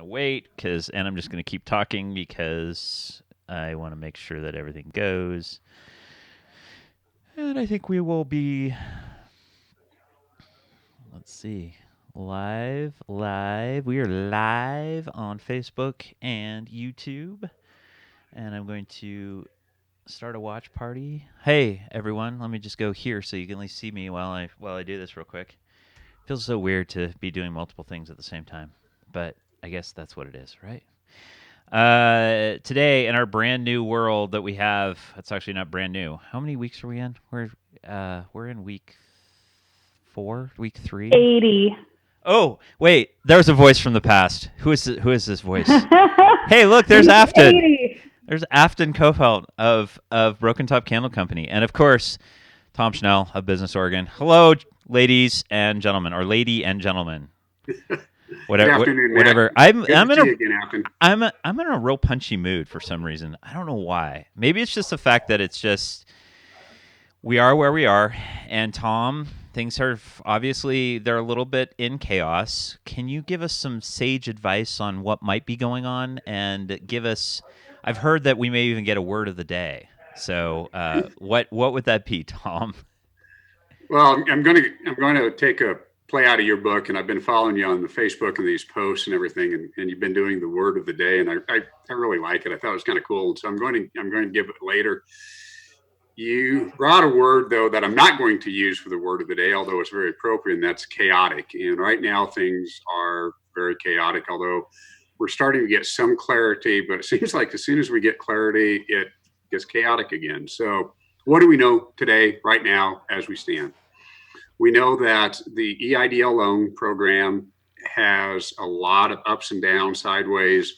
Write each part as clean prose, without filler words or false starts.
to wait and I'm just going to keep talking because I want to make sure that everything goes. And I think we will be, let's see, live. We are live on Facebook and YouTube. And I'm going to start a watch party. Hey, everyone, let me just go here so you can at least see me while I do this real quick. Feels so weird to be doing multiple things at the same time, but I guess that's what it is, right? Today in our brand new world that we have, it's actually not brand new. How many weeks are we in? We're in week 4, week 3. 80. Oh, wait, there's a voice from the past. Who is this voice? Hey, look, there's Afton. 80. There's Afton Kofeld of Broken Top Candle Company, and of course, Tom Schnell of Business Oregon. Hello, ladies and gentlemen, or lady and gentlemen. Whatever. Good afternoon, whatever. Matt. I'm Good I'm to in see you a again, Afton. I'm in a real punchy mood for some reason. I don't know why. Maybe it's just the fact that it's just we are where we are, and Tom, things are obviously they're a little bit in chaos. Can you give us some sage advice on what might be going on, and give us? I've heard that we may even get a word of the day. So, what would that be, Tom? Well, I'm going to take a play out of your book, and I've been following you on the Facebook and these posts and everything, and you've been doing the word of the day, and I really like it. I thought it was kind of cool, and so I'm going to give it later. You brought a word though that I'm not going to use for the word of the day, although it's very appropriate, and that's chaotic. And right now things are very chaotic, although we're starting to get some clarity, but it seems like as soon as we get clarity, it gets chaotic again. So what do we know today, right now, as we stand? We know that the EIDL loan program has a lot of ups and downs, sideways.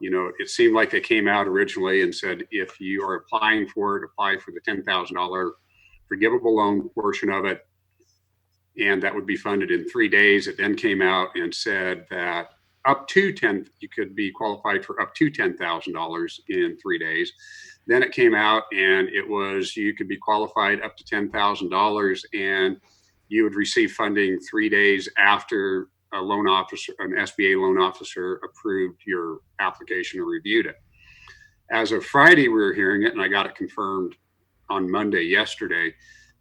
It seemed like they came out originally and said, if you are applying for it, apply for the $10,000 forgivable loan portion of it. And that would be funded in 3 days. It then came out and said that you could be qualified for up to $10,000 in 3 days. Then it came out and it was, you could be qualified up to $10,000 and you would receive funding 3 days after an SBA loan officer approved your application or reviewed it. As of Friday, we were hearing it, and I got it confirmed on Monday yesterday,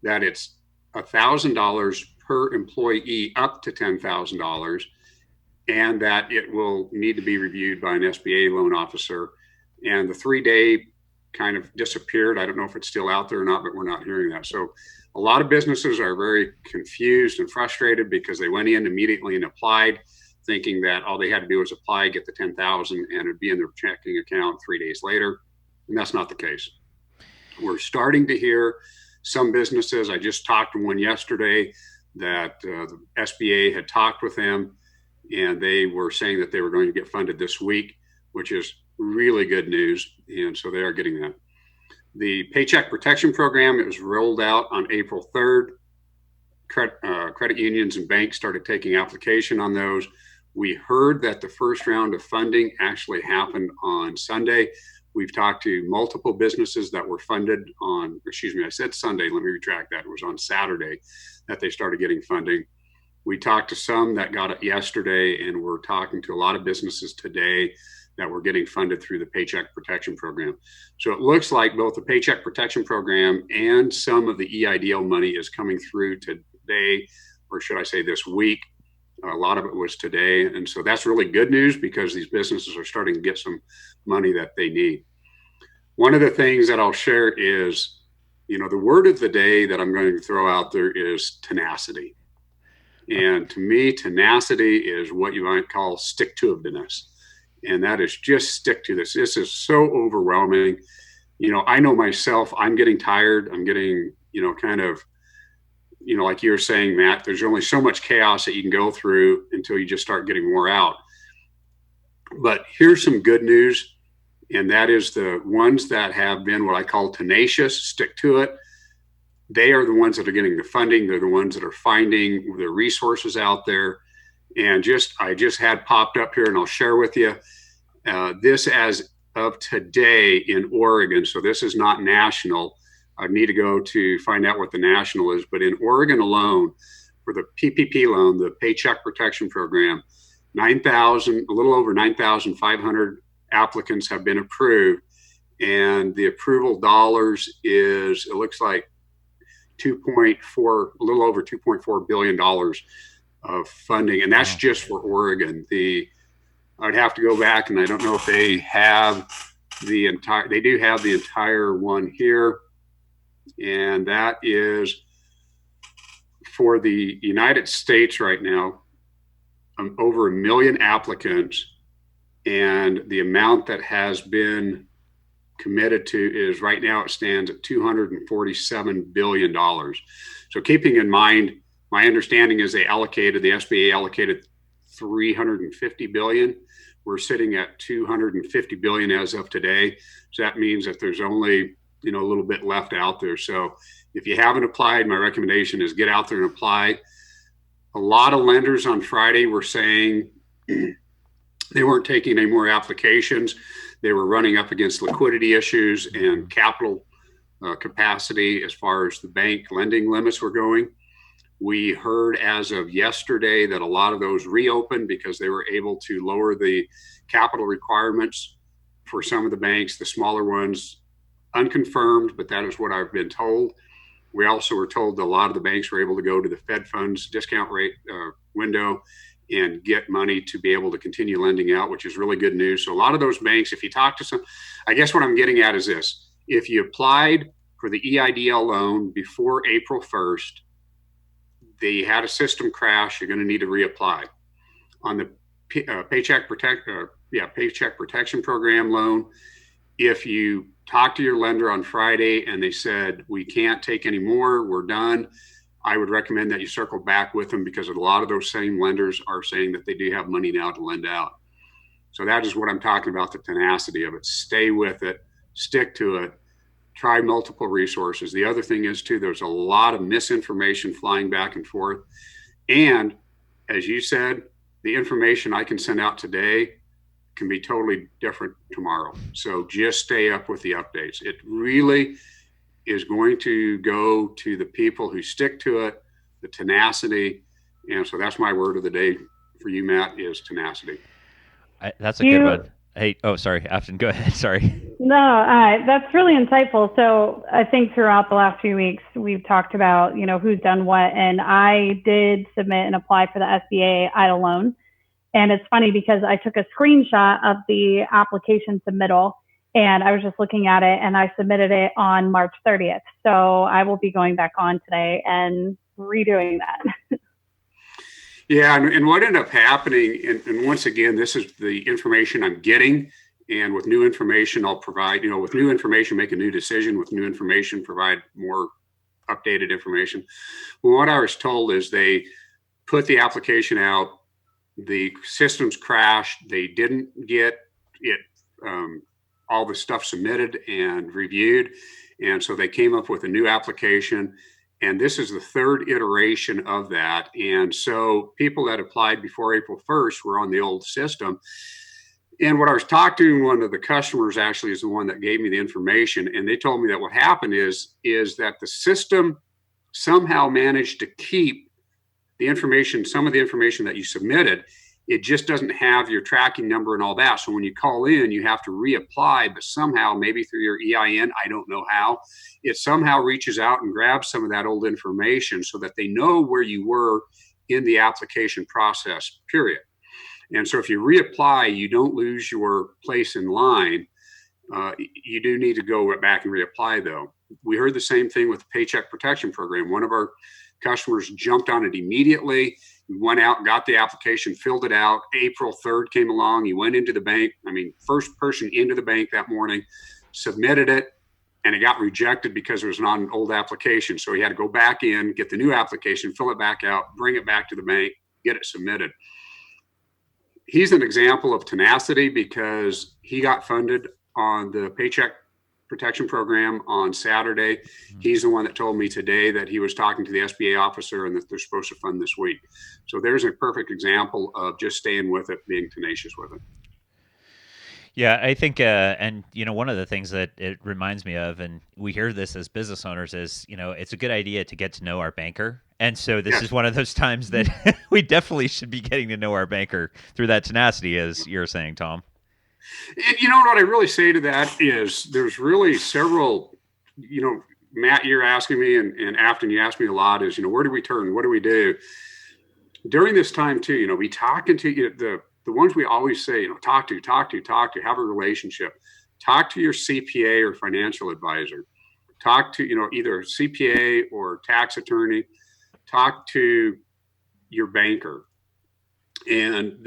that it's $1,000 per employee up to $10,000, and that it will need to be reviewed by an SBA loan officer. And the 3-day kind of disappeared. I don't know if it's still out there or not, but we're not hearing that. So a lot of businesses are very confused and frustrated because they went in immediately and applied, thinking that all they had to do was apply, get the 10,000, and it'd be in their checking account 3 days later. And that's not the case. We're starting to hear some businesses. I just talked to one yesterday that the SBA had talked with them, and they were saying that they were going to get funded this week, which is really good news. And so they are getting that. The Paycheck Protection Program, it was rolled out on April 3rd. Credit unions and banks started taking application on those. We heard that the first round of funding actually happened on Sunday. We've talked to multiple businesses that were funded on, I said Sunday, let me retract that. It was on Saturday that they started getting funding. We talked to some that got it yesterday, and we're talking to a lot of businesses today that were getting funded through the Paycheck Protection Program. So it looks like both the Paycheck Protection Program and some of the EIDL money is coming through today, or should I say this week. A lot of it was today. And so that's really good news because these businesses are starting to get some money that they need. One of the things that I'll share is, the word of the day that I'm going to throw out there is tenacity. And to me, tenacity is what you might call stick-to-itiveness. And that is just stick to this. This is so overwhelming. I know myself, I'm getting tired. I'm getting, kind of, like you were saying, Matt, there's only so much chaos that you can go through until you just start getting wore out. But here's some good news. And that is the ones that have been what I call tenacious, stick to it. They are the ones that are getting the funding. They're the ones that are finding the resources out there. And I just had popped up here, and I'll share with you this as of today in Oregon. So this is not national. I need to go to find out what the national is. But in Oregon alone, for the PPP loan, the Paycheck Protection Program, 9,000, a little over 9,500 applicants have been approved, and the approval dollars is, it looks like 2.4, a little over $2.4 billion of funding, and that's Wow. just for Oregon. I'd have to go back, and I don't know if they have the entire. They do have the entire one here, and that is for the United States right now. Over 1 million applicants, and the amount that has been committed to is right now it stands at $247 billion. So keeping in mind, my understanding is the SBA allocated 350 billion. We're sitting at 250 billion as of today. So that means that there's only, a little bit left out there. So if you haven't applied, my recommendation is get out there and apply. A lot of lenders on Friday were saying they weren't taking any more applications. They were running up against liquidity issues and capital capacity as far as the bank lending limits were going. We heard as of yesterday that a lot of those reopened because they were able to lower the capital requirements for some of the banks, the smaller ones, unconfirmed, but that is what I've been told. We also were told that a lot of the banks were able to go to the Fed funds discount rate window and get money to be able to continue lending out, which is really good news. So a lot of those banks, if you talk to some, I guess what I'm getting at is this: if you applied for the EIDL loan before April 1st, they had a system crash, you're going to need to reapply. On the Paycheck Protection Program loan, if you talk to your lender on Friday and they said, we can't take any more, we're done, I would recommend that you circle back with them, because a lot of those same lenders are saying that they do have money now to lend out. So that is what I'm talking about, the tenacity of it. Stay with it, stick to it, try multiple resources. The other thing is too, there's a lot of misinformation flying back and forth. And as you said, the information I can send out today can be totally different tomorrow. So just stay up with the updates. It really is going to go to the people who stick to it, the tenacity. And so that's my word of the day for you, Matt, is tenacity. That's a good You one. Hey, oh, sorry, Afton, go ahead. Sorry. No, that's really insightful. So I think throughout the last few weeks, we've talked about, who's done what. And I did submit and apply for the SBA EIDL loan. And it's funny because I took a screenshot of the application submittal, and I was just looking at it, and I submitted it on March 30th. So I will be going back on today and redoing that. Yeah, and what ended up happening, and once again, this is the information I'm getting, and with new information, I'll provide, with new information, make a new decision, with new information, provide more updated information. Well, what I was told is they put the application out, the systems crashed, they didn't get it, all the stuff submitted and reviewed, and so they came up with a new application. And this is the third iteration of that. And so people that applied before April 1st were on the old system. And what I was talking to, one of the customers actually is the one that gave me the information. And they told me that what happened is that the system somehow managed to keep the information, some of the information that you submitted. It just doesn't have your tracking number and all that. So when you call in, you have to reapply, but somehow, maybe through your EIN, I don't know how, it somehow reaches out and grabs some of that old information so that they know where you were in the application process, period. And so if you reapply, you don't lose your place in line. You do need to go back and reapply, though. We heard the same thing with the Paycheck Protection Program. One of our customers jumped on it immediately. He went out, got the application, filled it out. April 3rd came along. He went into the bank. First person into the bank that morning, submitted it, and it got rejected because it was not an old application. So he had to go back in, get the new application, fill it back out, bring it back to the bank, get it submitted. He's an example of tenacity because he got funded on the Paycheck Protection Program on Saturday. He's the one that told me today that he was talking to the SBA officer and that they're supposed to fund this week. So there's a perfect example of just staying with it, being tenacious with it. Yeah, I think, and one of the things that it reminds me of, and we hear this as business owners, is it's a good idea to get to know our banker. And so this is Yes. one of those times that we definitely should be getting to know our banker through that tenacity, as you're saying, Tom. And what I really say to that is there's really several, Matt, you're asking me, and Afton, you ask me a lot is, where do we turn? What do we do? During this time too, we talking to the ones we always say, talk to, have a relationship. Talk to your CPA or financial advisor. Talk to, either CPA or tax attorney. Talk to your banker. And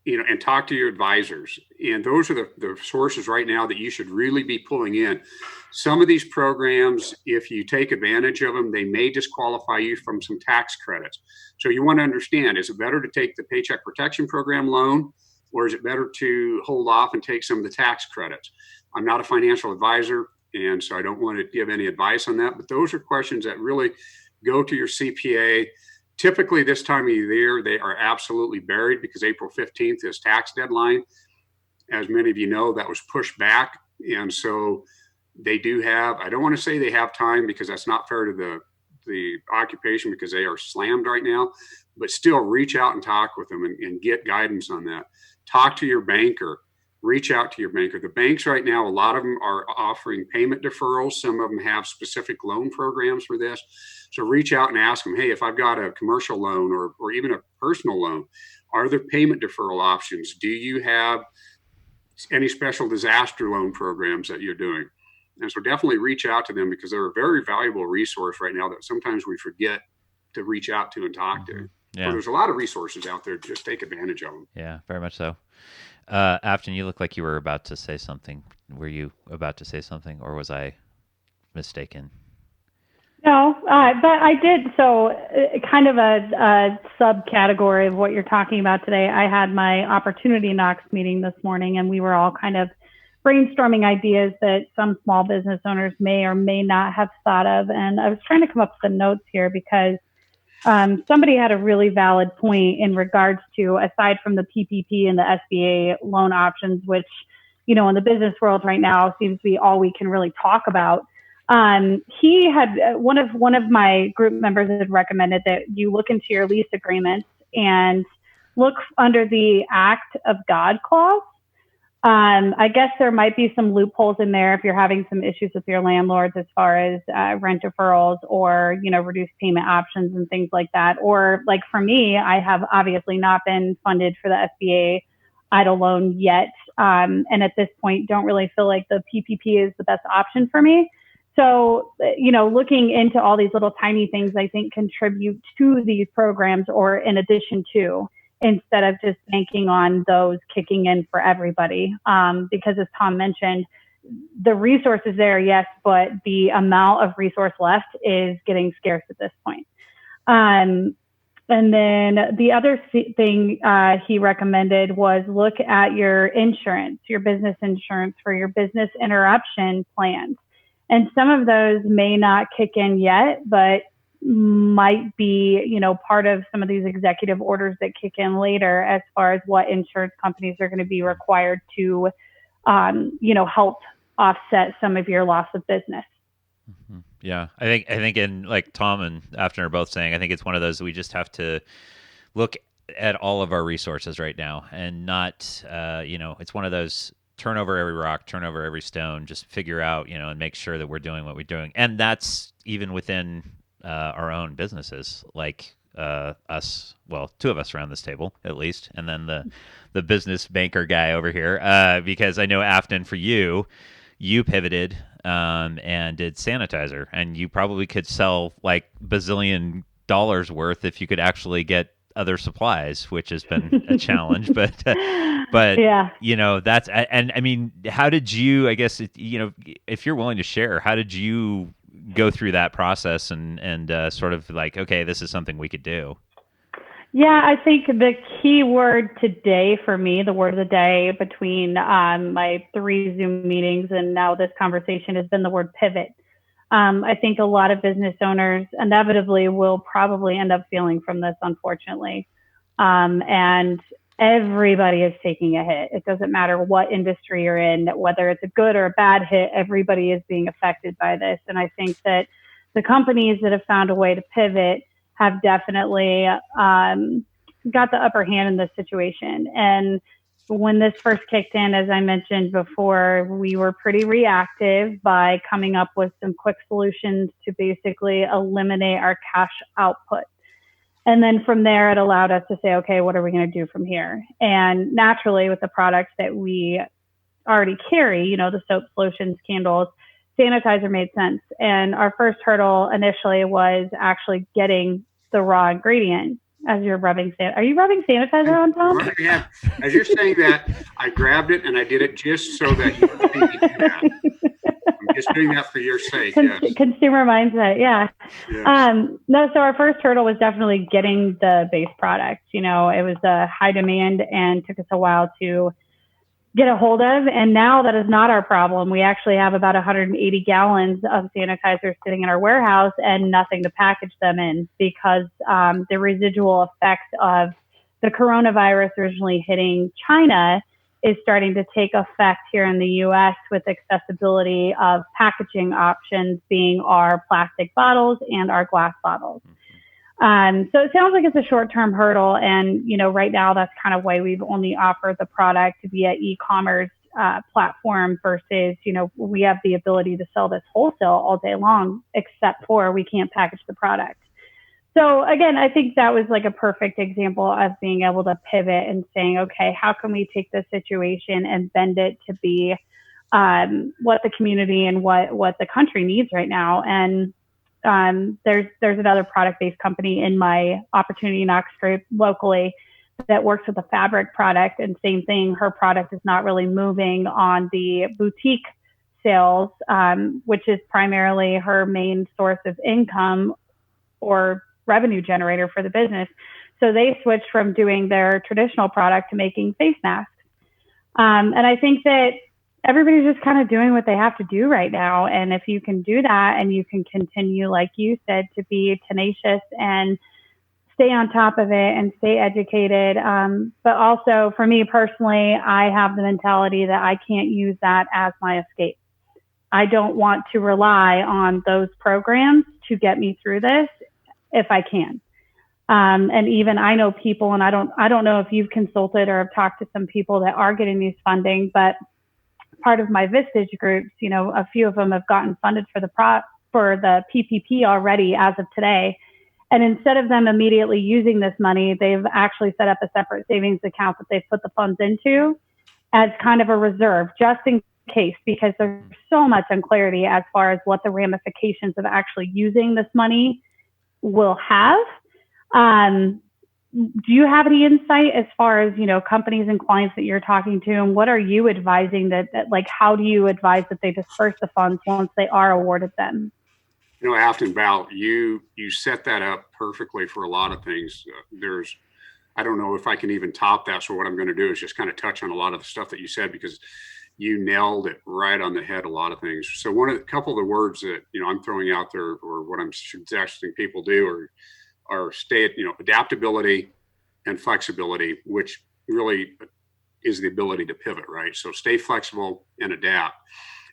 and talk to your advisors. And those are the sources right now that you should really be pulling in. Some of these programs, if you take advantage of them, they may disqualify you from some tax credits. So you want to understand, is it better to take the Paycheck Protection Program loan, or is it better to hold off and take some of the tax credits? I'm not a financial advisor, and so I don't want to give any advice on that, but those are questions that really go to your CPA. Typically, this time of year, they are absolutely buried because April 15th is tax deadline. As many of you know, that was pushed back. And so they do have, I don't want to say they have time because that's not fair to the occupation because they are slammed right now, but still reach out and talk with them and get guidance on that. Talk to your banker. Reach out to your banker. The banks right now, a lot of them are offering payment deferrals. Some of them have specific loan programs for this. So reach out and ask them, hey, if I've got a commercial loan or even a personal loan, are there payment deferral options? Do you have any special disaster loan programs that you're doing? And so definitely reach out to them because they're a very valuable resource right now that sometimes we forget to reach out to and talk Mm-hmm. to. So Yeah. there's a lot of resources out there. Just take advantage of them. Yeah, very much so. Afton, you look like you were about to say something. Were you about to say something, or was I mistaken? No, but I did. So, kind of a subcategory of what you're talking about today. I had my Opportunity Knocks meeting this morning, and we were all kind of brainstorming ideas that some small business owners may or may not have thought of. And I was trying to come up with the notes here because somebody had a really valid point in regards to, aside from the PPP and the SBA loan options, which, in the business world right now seems to be all we can really talk about. He had one of my group members had recommended that you look into your lease agreements and look under the Act of God clause. I guess there might be some loopholes in there if you're having some issues with your landlords as far as rent deferrals or reduced payment options and things like that. Or like for me, I have obviously not been funded for the SBA idle loan yet, and at this point, don't really feel like the PPP is the best option for me. So, looking into all these little tiny things, I think contribute to these programs or in addition to, instead of just banking on those kicking in for everybody. Because as Tom mentioned, the resources there, yes, but the amount of resource left is getting scarce at this point. And then the other thing he recommended was look at your insurance, your business insurance for your business interruption plans. And some of those may not kick in yet, but might be, part of some of these executive orders that kick in later as far as what insurance companies are going to be required to, help offset some of your loss of business. Mm-hmm. Yeah, I think in like Tom and Afton are both saying, I think it's one of those that we just have to look at all of our resources right now and not, it's one of those turn over every rock, turn over every stone, just figure out, and make sure that we're doing what we're doing. And that's even within our own businesses, like us, well, two of us around this table at least, and then the business banker guy over here, because I know Afton, for you pivoted and did sanitizer, and you probably could sell like bazillion dollars worth if you could actually get other supplies, which has been a challenge, but Yeah. That's, and I mean, how did you, I guess, if you're willing to share, how did you go through that process and sort of like, okay, this is something we could do? Yeah, I think the key word today for me, the word of the day between my 3 Zoom meetings and now this conversation has been the word pivot. I think a lot of business owners inevitably will probably end up feeling from this, unfortunately. And everybody is taking a hit. It doesn't matter what industry you're in, whether it's a good or a bad hit, everybody is being affected by this. And I think that the companies that have found a way to pivot have definitely got the upper hand in this situation. And when this first kicked in, as I mentioned before, we were pretty reactive by coming up with some quick solutions to basically eliminate our cash output. And then from there, it allowed us to say, okay, what are we going to do from here? And naturally, with the products that we already carry, the soap, lotions, candles, sanitizer made sense. And our first hurdle initially was actually getting the raw ingredient. As you're rubbing are you rubbing sanitizer on, Tom? Yeah. As you're saying that, I grabbed it and I did it just so that you would see me do that. I'm just doing that for your sake. Yes. Consumer mindset, yeah. Yes. No, so our first hurdle was definitely getting the base product. It was a high demand and took us a while to get a hold of. And now that is not our problem. We actually have about 180 gallons of sanitizer sitting in our warehouse and nothing to package them in because the residual effects of the coronavirus originally hitting China is starting to take effect here in the U.S. with accessibility of packaging options being our plastic bottles and our glass bottles. So it sounds like it's a short-term hurdle. And, right now that's kind of why we've only offered the product to be an e-commerce platform versus, we have the ability to sell this wholesale all day long, except for we can't package the product. So again, I think that was like a perfect example of being able to pivot and saying, okay, how can we take this situation and bend it to be what the community and what the country needs right now. And there's another product-based company in my Opportunity Knox group locally that works with a fabric product, and same thing, her product is not really moving on the boutique sales, which is primarily her main source of income or revenue generator for the business. So they switched from doing their traditional product to making face masks. And I think that everybody's just kind of doing what they have to do right now. And if you can do that and you can continue, like you said, to be tenacious and stay on top of it and stay educated. But also for me personally, I have the mentality that I can't use that as my escape. I don't want to rely on those programs to get me through this if I can. And even I know people, and I don't know if you've consulted or have talked to some people that are getting these funding, but part of my Vistage groups, a few of them have gotten funded for the PPP already as of today. And instead of them immediately using this money, they've actually set up a separate savings account that they've put the funds into as kind of a reserve, just in case, because there's so much unclarity as far as what the ramifications of actually using this money will have. Do you have any insight as far as, companies and clients that you're talking to, and what are you advising that how do you advise that they disperse the funds once they are awarded them? Afton, Val, you set that up perfectly for a lot of things. I don't know if I can even top that. So what I'm going to do is just kind of touch on a lot of the stuff that you said, because you nailed it right on the head, a lot of things. So a couple of the words that, I'm throwing out there, or what I'm suggesting people do are adaptability and flexibility, which really is the ability to pivot, right? So stay flexible and adapt.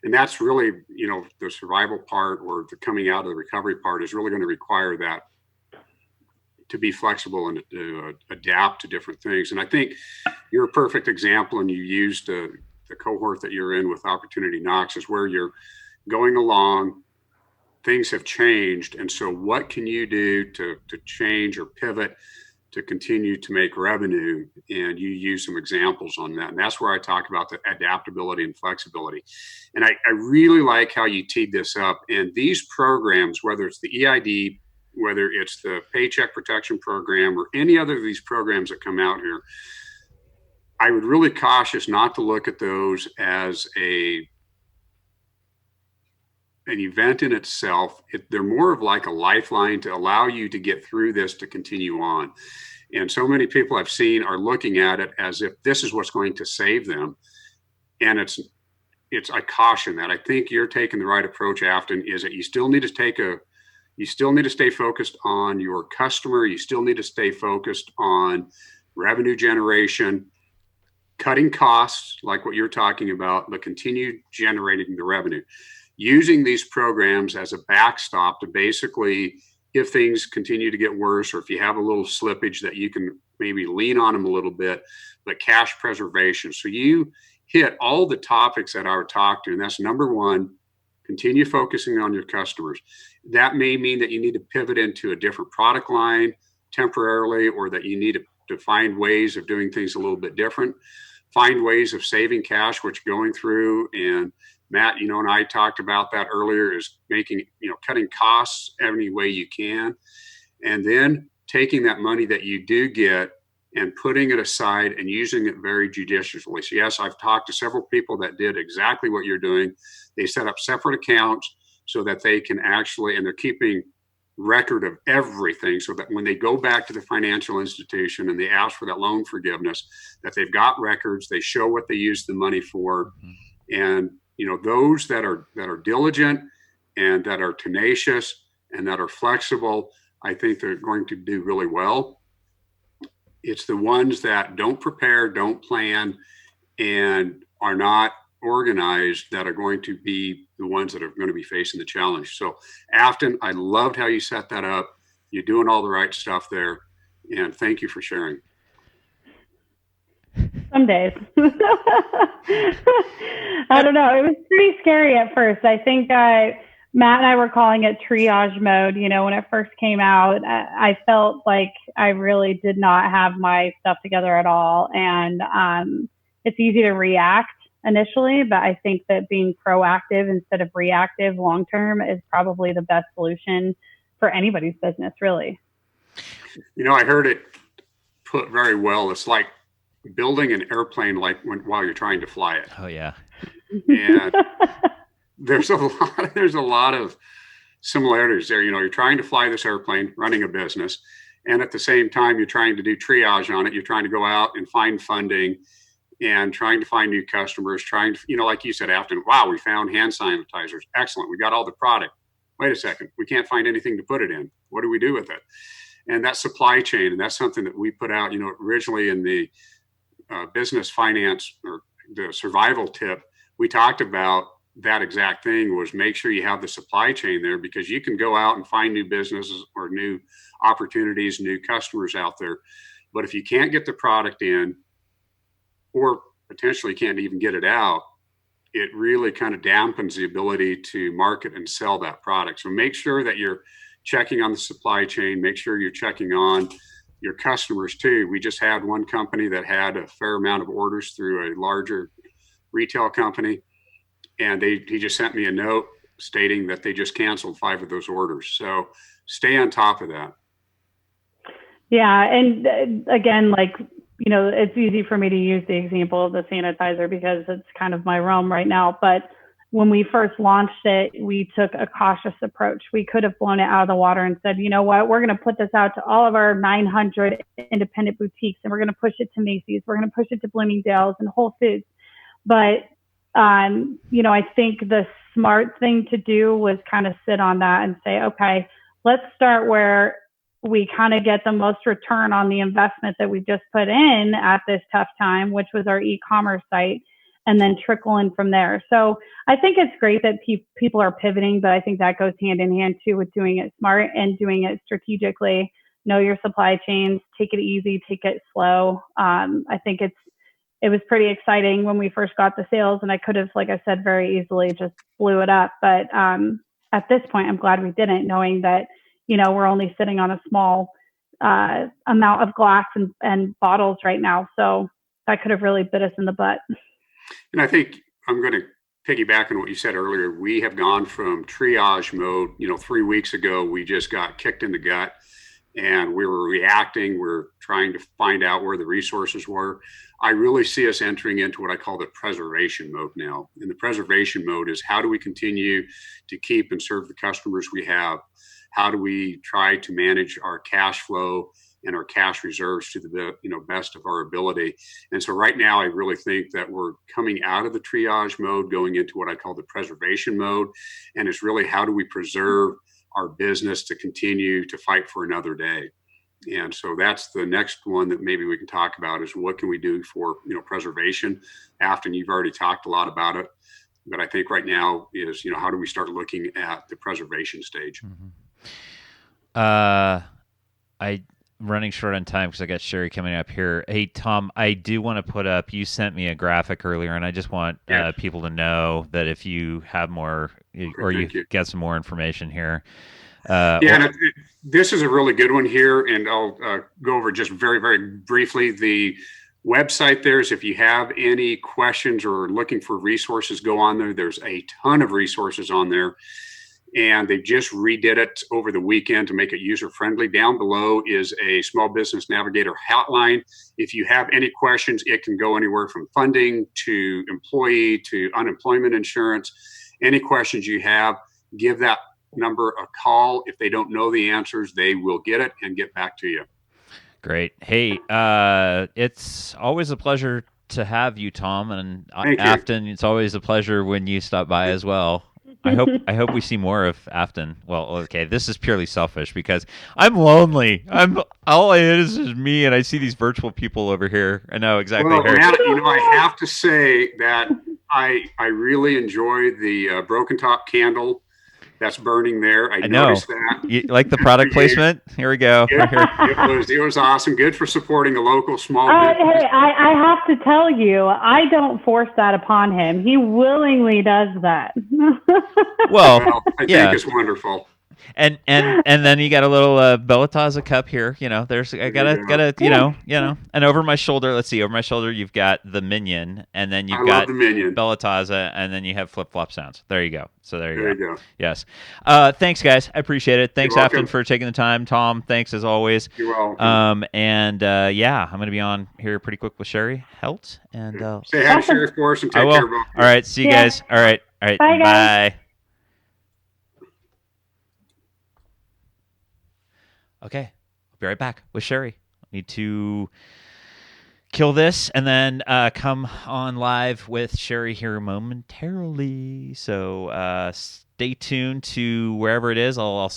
And that's really, the survival part, or the coming out of the recovery part, is really going to require that to be flexible and to adapt to different things. And I think you're a perfect example, and you used the cohort that you're in with Opportunity Knox, is where you're going along, things have changed. And so what can you do to change or pivot to continue to make revenue? And you use some examples on that. And that's where I talk about the adaptability and flexibility. And I really like how you teed this up. And these programs, whether it's the EID, whether it's the Paycheck Protection Program, or any other of these programs that come out here, I would really cautious not to look at those as an event in itself. They're more of like a lifeline to allow you to get through this, to continue on. And so many people I've seen are looking at it as if this is what's going to save them. And I caution that. I think you're taking the right approach, Afton, is that you still need to stay focused on your customer. You still need to stay focused on revenue generation, cutting costs, like what you're talking about, but continue generating the revenue. Using these programs as a backstop to basically, if things continue to get worse, or if you have a little slippage, that you can maybe lean on them a little bit, but cash preservation. So you hit all the topics that I would talk to, and that's number one, continue focusing on your customers. That may mean that you need to pivot into a different product line temporarily, or that you need to find ways of doing things a little bit different, find ways of saving cash, which you're going through. And Matt, and I talked about that earlier, is making, cutting costs any way you can. And then taking that money that you do get and putting it aside and using it very judiciously. So yes, I've talked to several people that did exactly what you're doing. They set up separate accounts so that they can actually, and they're keeping record of everything, so that when they go back to the financial institution and they ask for that loan forgiveness, that they've got records, they show what they used the money for. And those that are diligent and that are tenacious and that are flexible, I think they're going to do really well. It's the ones that don't prepare, don't plan, and are not organized that are going to be the ones that are going to be facing the challenge. So Afton, I loved how you set that up. You're doing all the right stuff there. And thank you for sharing. Some days. I don't know. It was pretty scary at first. I think Matt and I were calling it triage mode. When it first came out, I felt like I really did not have my stuff together at all. And it's easy to react initially, but I think that being proactive instead of reactive long-term is probably the best solution for anybody's business, really. I heard it put very well. It's like building an airplane while you're trying to fly it. Oh yeah. And there's a lot of similarities there. You're trying to fly this airplane, running a business, and at the same time you're trying to do triage on it. You're trying to go out and find funding and trying to find new customers, trying to, like you said, Afton, wow, we found hand sanitizers. Excellent. We got all the product. Wait a second. We can't find anything to put it in. What do we do with it? And that supply chain, and that's something that we put out, originally in the business finance or the survival tip, we talked about that exact thing, was make sure you have the supply chain there, because you can go out and find new businesses or new opportunities, new customers out there. But if you can't get the product in, or potentially can't even get it out, it really kind of dampens the ability to market and sell that product. So make sure that you're checking on the supply chain, make sure you're checking on your customers too. We just had one company that had a fair amount of orders through a larger retail company, and he just sent me a note stating that they just canceled 5 of those orders. So stay on top of that. Yeah. And again, it's easy for me to use the example of the sanitizer because it's kind of my realm right now. But when we first launched it, we took a cautious approach. We could have blown it out of the water and said, you know what, we're going to put this out to all of our 900 independent boutiques, and we're going to push it to Macy's. We're going to push it to Bloomingdale's and Whole Foods. But, I think the smart thing to do was kind of sit on that and say, okay, let's start where we kind of get the most return on the investment that we just put in at this tough time, which was our e-commerce site, and then trickle in from there. So I think it's great that people are pivoting, but I think that goes hand in hand too with doing it smart and doing it strategically. Know your supply chains, take it easy, take it slow. I think it was pretty exciting when we first got the sales, and I could have, like I said, very easily just blew it up. But at this point, I'm glad we didn't, knowing that, we're only sitting on a small amount of glass and bottles right now. So that could have really bit us in the butt. And I think I'm going to piggyback on what you said earlier. We have gone from triage mode. 3 weeks ago, we just got kicked in the gut and we were reacting. We're trying to find out where the resources were. I really see us entering into what I call the preservation mode now. And the preservation mode is, how do we continue to keep and serve the customers we have? How do we try to manage our cash flow and our cash reserves to the best of our ability? And so right now, I really think that we're coming out of the triage mode, going into what I call the preservation mode. And it's really, how do we preserve our business to continue to fight for another day? And so that's the next one that maybe we can talk about is what can we do for, preservation. Afton, you've already talked a lot about it, but I think right now is, how do we start looking at the preservation stage? Mm-hmm. I'm running short on time because I got Sherry coming up here. Hey, Tom, I do want to put up. You sent me a graphic earlier, and I just want people to know that if you have more, or you get some more information here. This is a really good one here, and I'll go over just very, very briefly. The website there is, if you have any questions or looking for resources, go on there. There's a ton of resources on there. And they just redid it over the weekend to make it user friendly. Down below is a small business navigator hotline. If you have any questions, it can go anywhere from funding to employee to unemployment insurance. Any questions you have, give that number a call. If they don't know the answers, they will get it and get back to you. Great. Hey, it's always a pleasure to have you, Tom, and Afton. It's always a pleasure when you stop by as well. I hope we see more of Afton. Well, okay, this is purely selfish because I'm lonely. All it is me, and I see these virtual people over here. I know exactly. Well, Matt, I have to say that I really enjoy the broken top candle that's burning there. I noticed that. You like the product placement? Here we go. It was awesome. Good for supporting a local small business. Hey, I have to tell you, I don't force that upon him. He willingly does that. Well, I think it's wonderful. And then you got a little Bellataza cup here. There's I gotta and over my shoulder. Let's see, over my shoulder you've got the Minion, and then you've got Bellataza, and then you have Flip Flop Sounds. There you go. So there you go. Yes. Thanks, guys. I appreciate it. Thanks, Afton, for taking the time. Tom, thanks as always. You're welcome. I'm gonna be on here pretty quick with Sherry Helt, and say hi to Sherry for us and take care of both. All right. See you guys. All right. Bye. Guys. Bye. Okay, I'll be right back with Sherry. Need to kill this and then come on live with Sherry here momentarily. So stay tuned to wherever it is. I'll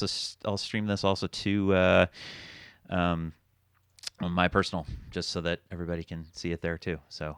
stream this also to on my personal, just so that everybody can see it there too. So